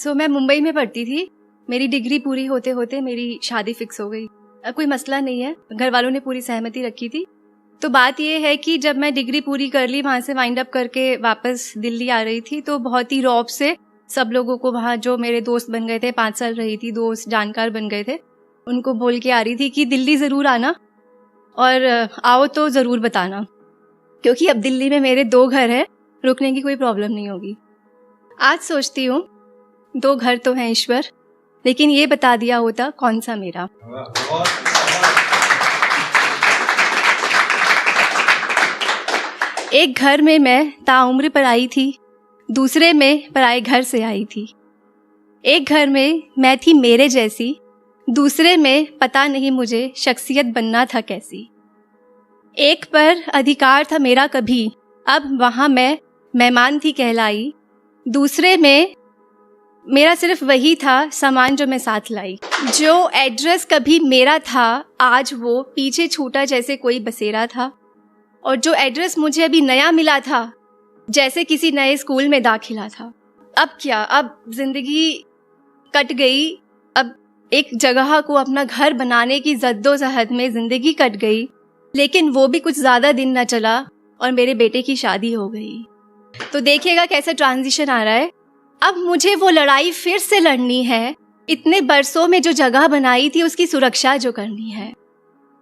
मैं मुंबई में पढ़ती थी। मेरी डिग्री पूरी होते होते मेरी शादी फिक्स हो गई। कोई मसला नहीं है, घर वालों ने पूरी सहमति रखी थी। तो बात यह है कि जब मैं डिग्री पूरी कर ली, वहाँ से वाइंड अप करके वापस दिल्ली आ रही थी, तो बहुत ही रौब से सब लोगों को, वहाँ जो मेरे दोस्त बन गए थे, 5 साल रही थी, दोस्त जानकार बन गए थे, उनको बोल के आ रही थी कि दिल्ली ज़रूर आना और आओ तो ज़रूर बताना, क्योंकि अब दिल्ली में मेरे 2 घर हैं, रुकने की कोई प्रॉब्लम नहीं होगी। आज सोचती हूँ 2 घर तो हैं ईश्वर, लेकिन ये बता दिया होता कौन सा मेरा। एक घर में मैं ताउम्र पर आई थी, दूसरे में पराए घर से आई थी। एक घर में मैं थी मेरे जैसी, दूसरे में पता नहीं मुझे शख्सियत बनना था कैसी। एक पर अधिकार था मेरा कभी, अब वहाँ मैं मेहमान थी कहलाई। दूसरे में मेरा सिर्फ वही था सामान जो मैं साथ लाई। जो एड्रेस कभी मेरा था, आज वो पीछे छूटा जैसे कोई बसेरा था। और जो एड्रेस मुझे अभी नया मिला था, जैसे किसी नए स्कूल में दाखिला था। अब क्या, अब जिंदगी कट गई। अब एक जगह को अपना घर बनाने की जद्दोजहद में जिंदगी कट गई, लेकिन वो भी कुछ ज़्यादा दिन न चला और मेरे बेटे की शादी हो गई। तो देखिएगा कैसा ट्रांजिशन आ रहा है। अब मुझे वो लड़ाई फिर से लड़नी है, इतने बरसों में जो जगह बनाई थी उसकी सुरक्षा जो करनी है,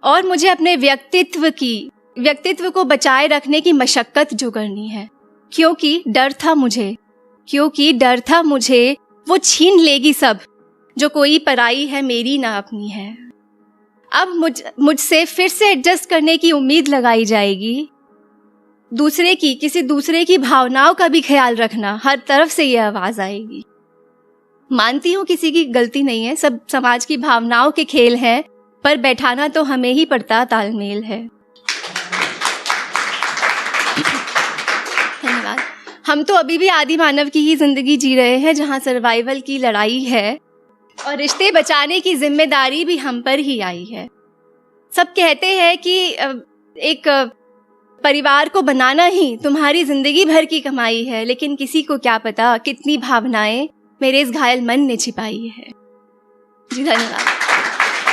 और मुझे अपने व्यक्तित्व को बचाए रखने की मशक्कत जो करनी है, क्योंकि डर था मुझे वो छीन लेगी सब, जो कोई पराई है मेरी ना अपनी है। अब मुझसे फिर से एडजस्ट करने की उम्मीद लगाई जाएगी। किसी दूसरे की भावनाओं का भी ख्याल रखना, हर तरफ से ये आवाज़ आएगी। मानती हूँ किसी की गलती नहीं है, सब समाज की भावनाओं के खेल हैं, पर बैठाना तो हमें ही पड़ता तालमेल है। धन्यवाद। हम तो अभी भी आदि मानव की ही जिंदगी जी रहे हैं, जहाँ सर्वाइवल की लड़ाई है और रिश्ते बचाने की जिम्मेदारी भी हम पर ही आई है। सब कहते हैं कि एक परिवार को बनाना ही तुम्हारी जिंदगी भर की कमाई है, लेकिन किसी को क्या पता कितनी भावनाएं मेरे इस घायल मन ने छिपाई है। जी धन्यवाद।